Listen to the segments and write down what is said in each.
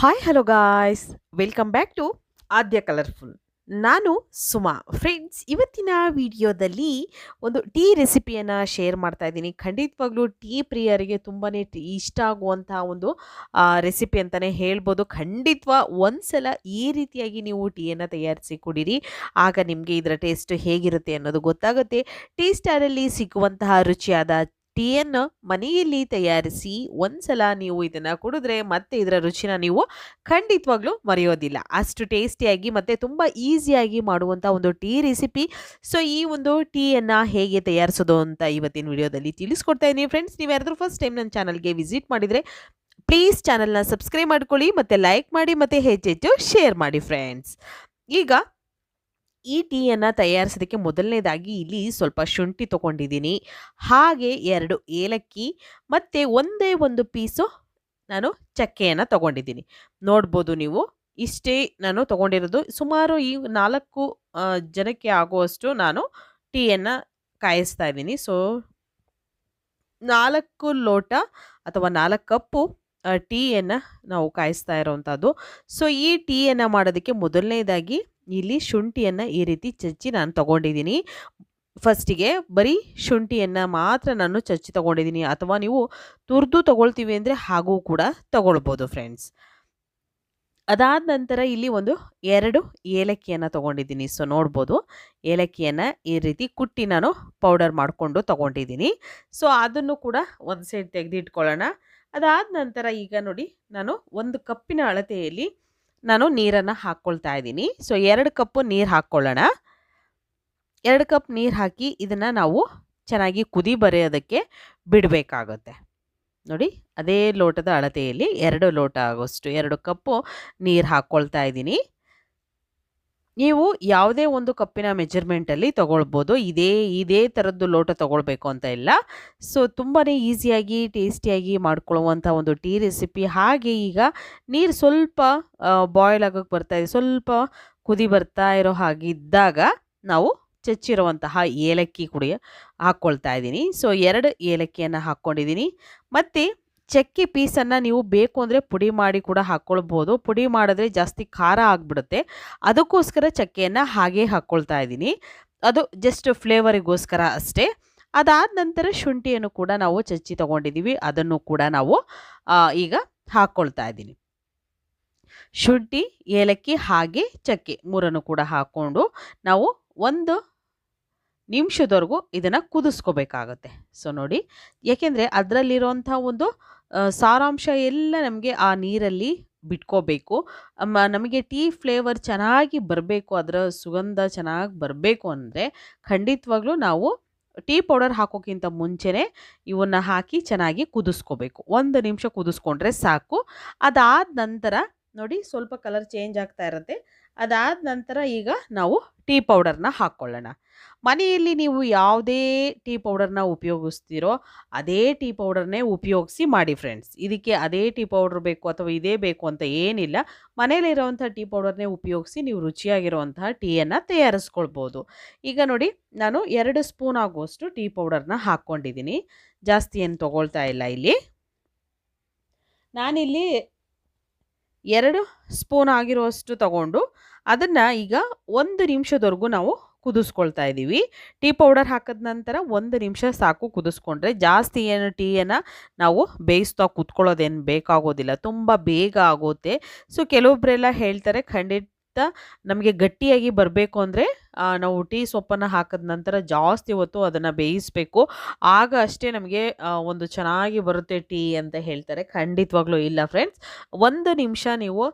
Hi hello guys, welcome back to Aadya colourful. ನಾನು Suma. Friends, ಇವತ್ತಿನ ವಿಡಿಯೋದಲ್ಲಿ ಒಂದು ಟೀ ರೆಸಿಪಿಯನ್ನು ಶೇರ್ ಮಾಡ್ತಾ ಇದ್ದೀನಿ. ಖಂಡಿತವಾಗ್ಲೂ ಟೀ ಪ್ರಿಯರಿಗೆ ತುಂಬಾ ಇಷ್ಟ ಆಗುವಂತಹ ಒಂದು ರೆಸಿಪಿ ಅಂತಲೇ ಹೇಳ್ಬೋದು. ಖಂಡಿತವಾ ಒಂದ್ಸಲ ಈ ರೀತಿಯಾಗಿ ನೀವು ಟೀಯನ್ನು ತಯಾರಿಸಿ ಕುಡೀರಿ, ಆಗ ನಿಮಗೆ ಇದರ ಟೇಸ್ಟ್ ಹೇಗಿರುತ್ತೆ ಅನ್ನೋದು ಗೊತ್ತಾಗುತ್ತೆ. ಟೀ ಸ್ಟಾರಲ್ಲಿ ಸಿಗುವಂತಹ ರುಚಿಯಾದ ಟೀಯನ್ನು ಮನೆಯಲ್ಲಿ ತಯಾರಿಸಿ ಒಂದ್ಸಲ ನೀವು ಇದನ್ನು ಕುಡಿದ್ರೆ ಮತ್ತೆ ಇದರ ರುಚಿನ ನೀವು ಖಂಡಿತವಾಗ್ಲೂ ಮರೆಯೋದಿಲ್ಲ. ಅಷ್ಟು ಟೇಸ್ಟಿಯಾಗಿ ಮತ್ತು ತುಂಬ ಈಸಿಯಾಗಿ ಮಾಡುವಂಥ ಒಂದು ಟೀ ರೆಸಿಪಿ. ಸೊ ಈ ಒಂದು ಟೀಯನ್ನು ಹೇಗೆ ತಯಾರಿಸೋದು ಅಂತ ಇವತ್ತಿನ ವಿಡಿಯೋದಲ್ಲಿ ತಿಳಿಸ್ಕೊಡ್ತಾ ಇದ್ದೀನಿ. ಫ್ರೆಂಡ್ಸ್, ನೀವು ಯಾರಾದರೂ ಫಸ್ಟ್ ಟೈಮ್ ನನ್ನ ಚಾನಲ್ಗೆ ವಿಸಿಟ್ ಮಾಡಿದರೆ ಪ್ಲೀಸ್ ಚಾನಲ್ನ ಸಬ್ಸ್ಕ್ರೈಬ್ ಮಾಡ್ಕೊಳ್ಳಿ, ಮತ್ತು ಲೈಕ್ ಮಾಡಿ, ಮತ್ತು ಹೆಚ್ಚೆಚ್ಚು ಶೇರ್ ಮಾಡಿ. ಫ್ರೆಂಡ್ಸ್, ಈಗ ಈ ಟೀಯನ್ನು ತಯಾರಿಸೋದಕ್ಕೆ ಮೊದಲನೇದಾಗಿ ಇಲ್ಲಿ ಸ್ವಲ್ಪ ಶುಂಠಿ ತೊಗೊಂಡಿದ್ದೀನಿ, ಹಾಗೆ 2 ಏಲಕ್ಕಿ ಮತ್ತು ಒಂದೇ ಒಂದು ಪೀಸು ನಾನು ಚಕ್ಕೆಯನ್ನು ತೊಗೊಂಡಿದ್ದೀನಿ. ನೋಡ್ಬೋದು ನೀವು, ಇಷ್ಟೇ ನಾನು ತೊಗೊಂಡಿರೋದು. ಸುಮಾರು ಈ 4 ಜನಕ್ಕೆ ಆಗುವಷ್ಟು ನಾನು ಟೀಯನ್ನು ಕಾಯಿಸ್ತಾ ಇದ್ದೀನಿ. ಸೊ 4 ಲೋಟ ಅಥವಾ 4 ಕಪ್ಪು ಟೀಯನ್ನು ನಾವು ಕಾಯಿಸ್ತಾ ಇರೋವಂಥದ್ದು. ಸೊ ಈ ಟೀಯನ್ನು ಮಾಡೋದಕ್ಕೆ ಮೊದಲನೇದಾಗಿ ಇಲ್ಲಿ ಶುಂಠಿಯನ್ನು ಈ ರೀತಿ ಚಚ್ಚಿ ನಾನು ತೊಗೊಂಡಿದ್ದೀನಿ. ಫಸ್ಟಿಗೆ ಬರೀ ಶುಂಠಿಯನ್ನು ಮಾತ್ರ ನಾನು ಚಚ್ಚಿ ತೊಗೊಂಡಿದ್ದೀನಿ, ಅಥವಾ ನೀವು ತುರಿದು ತೊಗೊಳ್ತೀವಿ ಅಂದರೆ ಹಾಗೂ ಕೂಡ ತೊಗೊಳ್ಬೋದು. ಫ್ರೆಂಡ್ಸ್, ಅದಾದ ನಂತರ ಇಲ್ಲಿ ಒಂದು 2 ಏಲಕ್ಕಿಯನ್ನು ತೊಗೊಂಡಿದ್ದೀನಿ. ಸೊ ನೋಡ್ಬೋದು, ಏಲಕ್ಕಿಯನ್ನು ಈ ರೀತಿ ಕುಟ್ಟಿ ನಾನು ಪೌಡರ್ ಮಾಡಿಕೊಂಡು ತೊಗೊಂಡಿದ್ದೀನಿ. ಸೊ ಅದನ್ನು ಕೂಡ ಒಂದು ಸೈಡ್ ತೆಗೆದಿಟ್ಕೊಳ್ಳೋಣ. ಅದಾದ ನಂತರ ಈಗ ನೋಡಿ, ನಾನು 1 ಕಪ್ಪಿನ ಅಳತೆಯಲ್ಲಿ ನಾನು ನೀರನ್ನು ಹಾಕ್ಕೊಳ್ತಾ ಇದ್ದೀನಿ. ಸೊ 2 ಕಪ್ಪು ನೀರು ಹಾಕ್ಕೊಳ್ಳೋಣ. 2 ಕಪ್ ನೀರು ಹಾಕಿ ಇದನ್ನು ನಾವು ಚೆನ್ನಾಗಿ ಕುದಿ ಬರೆಯೋದಕ್ಕೆ ಬಿಡಬೇಕಾಗುತ್ತೆ. ನೋಡಿ, ಅದೇ ಲೋಟದ ಅಳತೆಯಲ್ಲಿ 2 ಲೋಟ ಆಗೋಷ್ಟು 2 ಕಪ್ಪು ನೀರು ಹಾಕ್ಕೊಳ್ತಾ ಇದ್ದೀನಿ. ನೀವು ಯಾವುದೇ ಒಂದು ಕಪ್ಪಿನ ಮೆಜರ್ಮೆಂಟಲ್ಲಿ ತೊಗೊಳ್ಬೋದು. ಇದೇ ಥರದ್ದು ಲೋಟ ತೊಗೊಳ್ಬೇಕು ಅಂತ ಇಲ್ಲ. ಸೊ ತುಂಬಾ ಈಸಿಯಾಗಿ ಟೇಸ್ಟಿಯಾಗಿ ಮಾಡ್ಕೊಳ್ಳುವಂಥ ಒಂದು ಟೀ ರೆಸಿಪಿ. ಹಾಗೆ ಈಗ ನೀರು ಸ್ವಲ್ಪ ಬಾಯ್ಲ್ ಆಗೋಕ್ಕೆ ಬರ್ತಾಯಿದೆ, ಸ್ವಲ್ಪ ಕುದಿ ಬರ್ತಾ ಇರೋ ಹಾಗಿದ್ದಾಗ ನಾವು ಚಚ್ಚಿರುವಂತಹ ಏಲಕ್ಕಿ ಕುಡಿ ಹಾಕ್ಕೊಳ್ತಾ ಇದ್ದೀನಿ. ಸೊ 2 ಏಲಕ್ಕಿಯನ್ನು ಹಾಕ್ಕೊಂಡಿದ್ದೀನಿ. ಮತ್ತು ಚಕ್ಕೆ ಪೀಸನ್ನು ನೀವು ಬೇಕು ಅಂದರೆ ಪುಡಿ ಮಾಡಿ ಕೂಡ ಹಾಕ್ಕೊಳ್ಬೋದು. ಪುಡಿ ಮಾಡಿದ್ರೆ ಜಾಸ್ತಿ ಖಾರ ಆಗಿಬಿಡುತ್ತೆ, ಅದಕ್ಕೋಸ್ಕರ ಚಕ್ಕೆಯನ್ನು ಹಾಗೇ ಹಾಕ್ಕೊಳ್ತಾ ಇದ್ದೀನಿ. ಅದು ಜಸ್ಟ್ ಫ್ಲೇವರಿಗೋಸ್ಕರ ಅಷ್ಟೇ. ಅದಾದ ನಂತರ ಶುಂಠಿಯನ್ನು ಕೂಡ ನಾವು ಚಚ್ಚಿ ತೊಗೊಂಡಿದ್ದೀವಿ, ಅದನ್ನು ಕೂಡ ನಾವು ಈಗ ಹಾಕ್ಕೊಳ್ತಾ ಇದ್ದೀನಿ. ಶುಂಠಿ, ಏಲಕ್ಕಿ ಹಾಗೆ ಚಕ್ಕೆ ಮೂರನ್ನು ಕೂಡ ಹಾಕ್ಕೊಂಡು ನಾವು 1 ನಿಮಿಷದವರೆಗೂ ಇದನ್ನು ಕುದಿಸ್ಕೋಬೇಕಾಗತ್ತೆ. ಸೊ ನೋಡಿ, ಯಾಕೆಂದರೆ ಅದರಲ್ಲಿರೋಂಥ ಒಂದು ಸಾರಾಂಶ ಎಲ್ಲ ನಮಗೆ ಆ ನೀರಲ್ಲಿ ಬಿಟ್ಕೋಬೇಕು. ನಮಗೆ ಟೀ ಫ್ಲೇವರ್ ಚೆನ್ನಾಗಿ ಬರಬೇಕು, ಅದರ ಸುಗಂಧ ಚೆನ್ನಾಗಿ ಬರಬೇಕು ಅಂದರೆ ಖಂಡಿತವಾಗ್ಲೂ ನಾವು ಟೀ ಪೌಡರ್ ಹಾಕೋಕ್ಕಿಂತ ಮುಂಚೆನೇ ಇವನ್ನು ಹಾಕಿ ಚೆನ್ನಾಗಿ ಕುದಿಸ್ಕೋಬೇಕು. 1 ನಿಮಿಷ ಕುದಿಸ್ಕೊಂಡ್ರೆ ಸಾಕು. ಅದಾದ ನಂತರ ನೋಡಿ, ಸ್ವಲ್ಪ ಕಲರ್ ಚೇಂಜ್ ಆಗ್ತಾ ಇರುತ್ತೆ. ಅದಾದ ನಂತರ ಈಗ ನಾವು ಟೀ ಪೌಡರ್ನ ಹಾಕ್ಕೊಳ್ಳೋಣ. ಮನೆಯಲ್ಲಿ ನೀವು ಯಾವುದೇ ಟೀ ಪೌಡರ್ನ ಉಪಯೋಗಿಸ್ತೀರೋ ಅದೇ ಟೀ ಪೌಡರ್ನೇ ಉಪಯೋಗಿಸಿ ಮಾಡಿ. ಫ್ರೆಂಡ್ಸ್, ಇದಕ್ಕೆ ಅದೇ ಟೀ ಪೌಡರ್ ಬೇಕು ಅಥವಾ ಇದೇ ಬೇಕು ಅಂತ ಏನಿಲ್ಲ. ಮನೆಯಲ್ಲಿರೋವಂಥ ಟೀ ಪೌಡರ್ನೇ ಉಪಯೋಗಿಸಿ ನೀವು ರುಚಿಯಾಗಿರುವಂತಹ ಟೀಯನ್ನು ತಯಾರಿಸ್ಕೊಳ್ಬೋದು. ಈಗ ನೋಡಿ, ನಾನು 2 ಸ್ಪೂನ್ ಆಗುವಷ್ಟು ಟೀ ಪೌಡರ್ನ ಹಾಕ್ಕೊಂಡಿದ್ದೀನಿ. ಜಾಸ್ತಿ ಏನು ತೊಗೊಳ್ತಾ ಇಲ್ಲ. ಇಲ್ಲಿ ನಾನಿಲ್ಲಿ 2 ಸ್ಪೂನ್ ಆಗಿರುವಷ್ಟು ತಗೊಂಡು ಅದನ್ನು ಈಗ 1 ನಿಮಿಷದವರೆಗೂ ನಾವು ಕುದಿಸ್ಕೊಳ್ತಾ ಇದ್ದೀವಿ. ಟೀ ಪೌಡರ್ ಹಾಕಿದ ನಂತರ 1 ನಿಮಿಷ ಸಾಕು ಕುದಿಸ್ಕೊಂಡ್ರೆ. ಜಾಸ್ತಿ ಏನು ಟೀಯನ್ನು ನಾವು ಬೇಯಿಸ್ತಾ ಕುತ್ಕೊಳ್ಳೋದೇನು ಬೇಕಾಗೋದಿಲ್ಲ, ತುಂಬ ಬೇಗ ಆಗುತ್ತೆ. ಸೊ ಕೆಲವೊಬ್ಬರೆಲ್ಲ ಹೇಳ್ತಾರೆ, ಖಂಡಿತ ನಮಗೆ ಗಟ್ಟಿಯಾಗಿ ಬರಬೇಕು ಅಂದರೆ ನಾವು ಟೀ ಸೊಪ್ಪನ್ನು ಹಾಕಿದ ನಂತರ ಜಾಸ್ತಿ ಹೊತ್ತು ಅದನ್ನು ಬೇಯಿಸಬೇಕು, ಆಗ ಅಷ್ಟೇ ನಮಗೆ ಒಂದು ಚೆನ್ನಾಗಿ ಬರುತ್ತೆ ಟೀ ಅಂತ ಹೇಳ್ತಾರೆ. ಖಂಡಿತವಾಗ್ಲೂ ಇಲ್ಲ ಫ್ರೆಂಡ್ಸ್, 1 ನಿಮಿಷ ನೀವು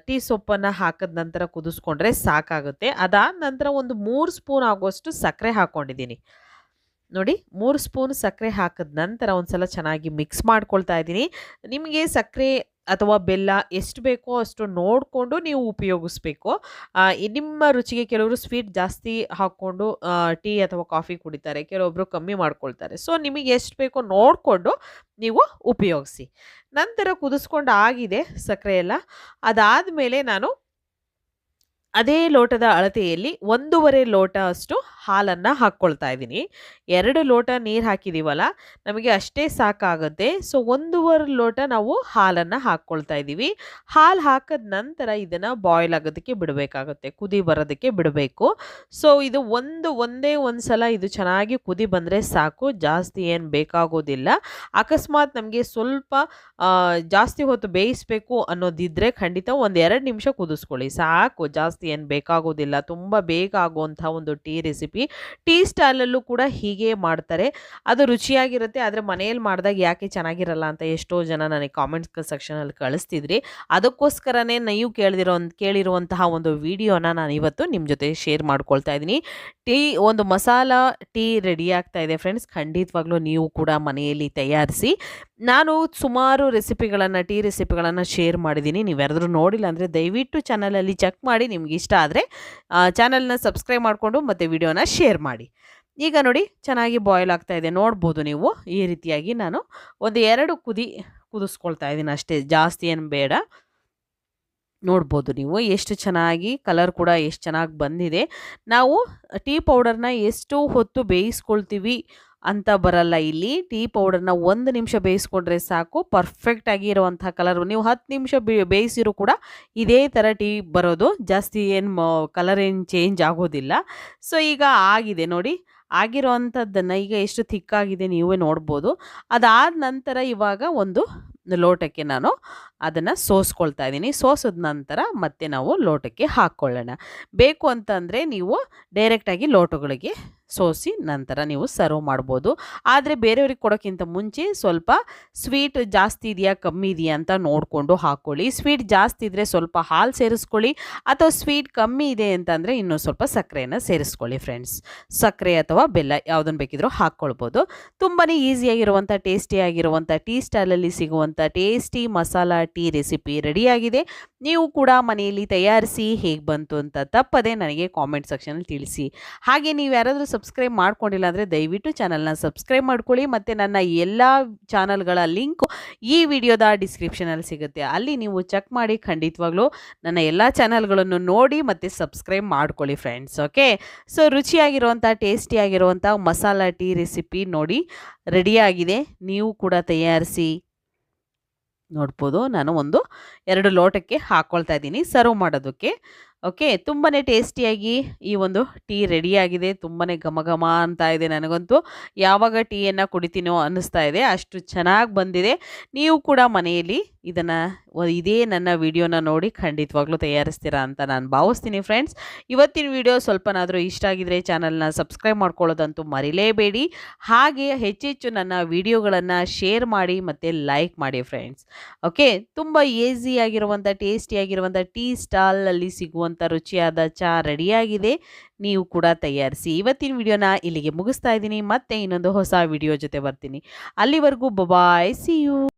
ಟೀ ಸೊಪ್ಪನ್ನು ಹಾಕಿದ ನಂತರ ಕುದಿಸ್ಕೊಂಡ್ರೆ ಸಾಕಾಗುತ್ತೆ. ಅದಾದ ನಂತರ ಒಂದು 3 ಸ್ಪೂನ್ ಆಗುವಷ್ಟು ಸಕ್ಕರೆ ಹಾಕ್ಕೊಂಡಿದ್ದೀನಿ. ನೋಡಿ, 3 ಸ್ಪೂನ್ ಸಕ್ಕರೆ ಹಾಕಿದ ನಂತರ ಒಂದು ಸಲ ಚೆನ್ನಾಗಿ ಮಿಕ್ಸ್ ಮಾಡ್ಕೊಳ್ತಾ ಇದ್ದೀನಿ. ನಿಮಗೆ ಸಕ್ಕರೆ ಅಥವಾ ಬೆಲ್ಲ ಎಷ್ಟು ಬೇಕೋ ಅಷ್ಟು ನೋಡಿಕೊಂಡು ನೀವು ಉಪಯೋಗಿಸ್ಬೇಕು. ನಿಮ್ಮ ರುಚಿಗೆ ಕೆಲವರು ಸ್ವೀಟ್ ಜಾಸ್ತಿ ಹಾಕ್ಕೊಂಡು ಟೀ ಅಥವಾ ಕಾಫಿ ಕುಡಿತಾರೆ, ಕೆಲವೊಬ್ಬರು ಕಮ್ಮಿ ಮಾಡ್ಕೊಳ್ತಾರೆ. ಸೊ ನಿಮಗೆ ಎಷ್ಟು ಬೇಕೋ ನೋಡಿಕೊಂಡು ನೀವು ಉಪಯೋಗಿಸಿ. ನಂತರ ಕುದಿಸ್ಕೊಂಡು ಆಗಿದೆ ಸಕ್ಕರೆ ಎಲ್ಲ. ಅದಾದಮೇಲೆ ನಾನು ಅದೇ ಲೋಟದ ಅಳತೆಯಲ್ಲಿ 1.5 ಲೋಟ ಅಷ್ಟು ಹಾಲನ್ನು ಹಾಕ್ಕೊಳ್ತಾ ಇದ್ದೀನಿ. 2 ಲೋಟ ನೀರು ಹಾಕಿದ್ದೀವಲ್ಲ, ನಮಗೆ ಅಷ್ಟೇ ಸಾಕಾಗುತ್ತೆ. ಸೊ 1 ಲೋಟ ನಾವು ಹಾಲನ್ನು ಹಾಕ್ಕೊಳ್ತಾ ಇದ್ದೀವಿ. ಹಾಲು ಹಾಕಿದ ನಂತರ ಇದನ್ನು ಬಾಯ್ಲ್ ಆಗೋದಕ್ಕೆ ಬಿಡಬೇಕಾಗುತ್ತೆ, ಕುದಿ ಬರೋದಕ್ಕೆ ಬಿಡಬೇಕು. ಸೊ ಇದು ಒಂದೇ ಒಂದು ಸಲ ಇದು ಚೆನ್ನಾಗಿ ಕುದಿ ಬಂದರೆ ಸಾಕು, ಜಾಸ್ತಿ ಏನು ಬೇಕಾಗೋದಿಲ್ಲ. ಅಕಸ್ಮಾತ್ ನಮಗೆ ಸ್ವಲ್ಪ ಜಾಸ್ತಿ ಹೊತ್ತು ಬೇಯಿಸಬೇಕು ಅನ್ನೋದಿದ್ದರೆ ಖಂಡಿತ ಒಂದು 2 ನಿಮಿಷ ಕುದಿಸ್ಕೊಳ್ಳಿ ಸಾಕು, ಜಾಸ್ತಿ ಏನು ಬೇಕಾಗೋದಿಲ್ಲ. ತುಂಬ ಬೇಗ ಆಗುವಂಥ ಒಂದು ಟೀ ರೆಸಿಪಿ. ಟೀ ಸ್ಟೈಲಲ್ಲೂ ಕೂಡ ಹೀಗೆ ಮಾಡ್ತಾರೆ, ಅದು ರುಚಿಯಾಗಿರುತ್ತೆ. ಆದರೆ ಮನೆಯಲ್ಲಿ ಮಾಡಿದಾಗ ಯಾಕೆ ಚೆನ್ನಾಗಿರಲ್ಲ ಅಂತ ಎಷ್ಟೋ ಜನ ನನಗೆ ಕಾಮೆಂಟ್ಸ್ ಸೆಕ್ಷನಲ್ಲಿ ಕಳಿಸ್ತಿದ್ರಿ. ಅದಕ್ಕೋಸ್ಕರನೇ ನೀವು ಕೇಳಿರುವಂತಹ ಒಂದು ವಿಡಿಯೋನ ನಾನು ಇವತ್ತು ನಿಮ್ಮ ಜೊತೆ ಶೇರ್ ಮಾಡ್ಕೊಳ್ತಾ ಇದ್ದೀನಿ. ಒಂದು ಮಸಾಲ ಟೀ ರೆಡಿ ಆಗ್ತಾ ಇದೆ ಫ್ರೆಂಡ್ಸ್. ಖಂಡಿತವಾಗ್ಲೂ ನೀವು ಕೂಡ ಮನೆಯಲ್ಲಿ ತಯಾರಿಸಿ. ನಾನು ಸುಮಾರು ಟೀ ರೆಸಿಪಿಗಳನ್ನು ಶೇರ್ ಮಾಡಿದ್ದೀನಿ. ನೀವು ಯಾರಾದರೂ ನೋಡಿಲ್ಲ ಅಂದರೆ ದಯವಿಟ್ಟು ಚಾನಲಲ್ಲಿ ಚೆಕ್ ಮಾಡಿ. ನಿಮ್ಗೆ ಇಷ್ಟ ಆದರೆ ಚಾನಲ್ನ ಸಬ್ಸ್ಕ್ರೈಬ್ ಮಾಡಿಕೊಂಡು ಮತ್ತು ವಿಡಿಯೋನ ಶೇರ್ ಮಾಡಿ. ಈಗ ನೋಡಿ ಚೆನ್ನಾಗಿ ಬಾಯ್ಲ್ ಆಗ್ತಾ ಇದೆ, ನೋಡ್ಬೋದು ನೀವು. ಈ ರೀತಿಯಾಗಿ ನಾನು ಒಂದು 2 ಕುದಿಸ್ಕೊಳ್ತಾ ಇದ್ದೀನಿ ಅಷ್ಟೇ, ಜಾಸ್ತಿ ಏನು ಬೇಡ. ನೋಡ್ಬೋದು ನೀವು ಎಷ್ಟು ಚೆನ್ನಾಗಿ ಕಲರ್ ಕೂಡ ಎಷ್ಟು ಚೆನ್ನಾಗಿ ಬಂದಿದೆ. ನಾವು ಟೀ ಪೌಡರ್ನ ಎಷ್ಟು ಹೊತ್ತು ಬೇಯಿಸ್ಕೊಳ್ತೀವಿ ಅಂತ ಬರಲ್ಲ ಇಲ್ಲಿ. ಟೀ ಪೌಡರ್ನ 1 ನಿಮಿಷ ಬೇಯಿಸ್ಕೊಂಡ್ರೆ ಸಾಕು, ಪರ್ಫೆಕ್ಟಾಗಿ ಇರುವಂಥ ಕಲರ್. ನೀವು 10 ನಿಮಿಷ ಬೇಯಿಸಿರೂ ಕೂಡ ಇದೇ ಥರ ಟೀ ಬರೋದು, ಜಾಸ್ತಿ ಏನು ಕಲರ್ ಏನು ಚೇಂಜ್ ಆಗೋದಿಲ್ಲ. ಸೊ ಈಗ ಆಗಿದೆ ನೋಡಿ, ಆಗಿರೋ ಅಂಥದ್ದನ್ನು ಈಗ ಎಷ್ಟು ಥಿಕ್ಕಾಗಿದೆ ನೀವೇ ನೋಡ್ಬೋದು. ಅದಾದ ನಂತರ ಇವಾಗ ಒಂದು ಲೋಟಕ್ಕೆ ನಾನು ಅದನ್ನು ಸೋಸ್ಕೊಳ್ತಾ ಇದ್ದೀನಿ. ಸೋಸಿದ ನಂತರ ಮತ್ತೆ ನಾವು ಲೋಟಕ್ಕೆ ಹಾಕ್ಕೊಳ್ಳೋಣ. ಬೇಕು ಅಂತಂದರೆ ನೀವು ಡೈರೆಕ್ಟಾಗಿ ಲೋಟಗಳಿಗೆ ಸೋಸಿ ನಂತರ ನೀವು ಸರ್ವ್ ಮಾಡ್ಬೋದು. ಆದರೆ ಬೇರೆಯವ್ರಿಗೆ ಕೊಡೋಕ್ಕಿಂತ ಮುಂಚೆ ಸ್ವಲ್ಪ ಸ್ವೀಟ್ ಜಾಸ್ತಿ ಇದೆಯಾ ಕಮ್ಮಿ ಇದೆಯಾ ಅಂತ ನೋಡಿಕೊಂಡು ಹಾಕ್ಕೊಳ್ಳಿ. ಸ್ವೀಟ್ ಜಾಸ್ತಿ ಇದ್ದರೆ ಸ್ವಲ್ಪ ಹಾಲು ಸೇರಿಸ್ಕೊಳ್ಳಿ, ಅಥವಾ ಸ್ವೀಟ್ ಕಮ್ಮಿ ಇದೆ ಅಂತಂದರೆ ಇನ್ನೂ ಸ್ವಲ್ಪ ಸಕ್ಕರೆಯನ್ನು ಸೇರಿಸ್ಕೊಳ್ಳಿ ಫ್ರೆಂಡ್ಸ್. ಸಕ್ಕರೆ ಅಥವಾ ಬೆಲ್ಲ ಯಾವುದನ್ನು ಬೇಕಿದ್ರೂ ಹಾಕ್ಕೊಳ್ಬೋದು. ತುಂಬಾ ಈಸಿಯಾಗಿರುವಂಥ ಟೇಸ್ಟಿಯಾಗಿರುವಂಥ ಟೀ ಸ್ಟೈಲಲ್ಲಿ ಸಿಗುವಂಥ ಟೇಸ್ಟಿ ಮಸಾಲ ಟೀ ರೆಸಿಪಿ ರೆಡಿಯಾಗಿದೆ. ನೀವು ಕೂಡ ಮನೆಯಲ್ಲಿ ತಯಾರಿಸಿ ಹೇಗೆ ಬಂತು ಅಂತ ತಪ್ಪದೆ ನನಗೆ ಕಾಮೆಂಟ್ ಸೆಕ್ಷನಲ್ಲಿ ತಿಳಿಸಿ. ಹಾಗೆ ನೀವು ಯಾರಾದರೂ ಸಬ್ಸ್ಕ್ರೈಬ್ ಮಾಡ್ಕೊಂಡಿಲ್ಲ ಅಂದರೆ ದಯವಿಟ್ಟು ಚಾನಲ್ನ ಸಬ್ಸ್ಕ್ರೈಬ್ ಮಾಡ್ಕೊಳ್ಳಿ. ಮತ್ತು ನನ್ನ ಎಲ್ಲ ಚಾನಲ್ಗಳ ಲಿಂಕು ಈ ವಿಡಿಯೋದ ಡಿಸ್ಕ್ರಿಪ್ಷನಲ್ಲಿ ಸಿಗುತ್ತೆ, ಅಲ್ಲಿ ನೀವು ಚೆಕ್ ಮಾಡಿ ಖಂಡಿತವಾಗ್ಲೂ ನನ್ನ ಎಲ್ಲ ಚಾನಲ್ಗಳನ್ನು ನೋಡಿ ಮತ್ತು ಸಬ್ಸ್ಕ್ರೈಬ್ ಮಾಡ್ಕೊಳ್ಳಿ ಫ್ರೆಂಡ್ಸ್. ಓಕೆ, ಸೊ ರುಚಿಯಾಗಿರುವಂಥ ಟೇಸ್ಟಿಯಾಗಿರುವಂಥ ಮಸಾಲ ಟೀ ರೆಸಿಪಿ ನೋಡಿ ರೆಡಿಯಾಗಿದೆ. ನೀವು ಕೂಡ ತಯಾರಿಸಿ. ನೋಡ್ಬೋದು ನಾನು 2 ಲೋಟಕ್ಕೆ ಹಾಕ್ಕೊಳ್ತಾ ಇದ್ದೀನಿ ಸರ್ವ್ ಮಾಡೋದಕ್ಕೆ. ಓಕೆ, ತುಂಬಾ ಟೇಸ್ಟಿಯಾಗಿ ಈ ಒಂದು ಟೀ ರೆಡಿಯಾಗಿದೆ. ತುಂಬಾ ಘಮ ಘಮ ಅಂತ ಇದೆ. ನನಗಂತೂ ಯಾವಾಗ ಟೀಯನ್ನು ಕುಡಿತೀನೋ ಅನ್ನಿಸ್ತಾ ಇದೆ, ಅಷ್ಟು ಚೆನ್ನಾಗಿ ಬಂದಿದೆ. ನೀವು ಕೂಡ ಮನೆಯಲ್ಲಿ ಇದೇ ನನ್ನ ವಿಡಿಯೋನ ನೋಡಿ ಖಂಡಿತವಾಗ್ಲೂ ತಯಾರಿಸ್ತೀರಾ ಅಂತ ನಾನು ಭಾವಿಸ್ತೀನಿ ಫ್ರೆಂಡ್ಸ್. ಇವತ್ತಿನ ವಿಡಿಯೋ ಸ್ವಲ್ಪನಾದರೂ ಇಷ್ಟ ಆಗಿದ್ರೆ ಚಾನಲ್ನ ಸಬ್ಸ್ಕ್ರೈಬ್ ಮಾಡ್ಕೊಳ್ಳೋದಂತೂ ಮರಿಲೇಬೇಡಿ. ಹಾಗೆ ಹೆಚ್ಚೆಚ್ಚು ನನ್ನ ವಿಡಿಯೋಗಳನ್ನು ಶೇರ್ ಮಾಡಿ ಮತ್ತು ಲೈಕ್ ಮಾಡಿ ಫ್ರೆಂಡ್ಸ್. ಓಕೆ, ತುಂಬ ಈಸಿಯಾಗಿರುವಂಥ ಟೇಸ್ಟಿಯಾಗಿರುವಂಥ ಟೀ ಸ್ಟಾಲಲ್ಲಿ ಸಿಗುವಂಥ ರುಚಿಯಾದ ಚಹಾ ರೆಡಿಯಾಗಿದೆ. ನೀವು ಕೂಡ ತಯಾರಿಸಿ. ಇವತ್ತಿನ ವಿಡಿಯೋನ ಇಲ್ಲಿಗೆ ಮುಗಿಸ್ತಾ ಇದ್ದೀನಿ. ಮತ್ತೆ ಇನ್ನೊಂದು ಹೊಸ ವಿಡಿಯೋ ಜೊತೆ ಬರ್ತೀನಿ. ಅಲ್ಲಿವರೆಗೂ ಬಾಯ್, ಸಿ ಯು.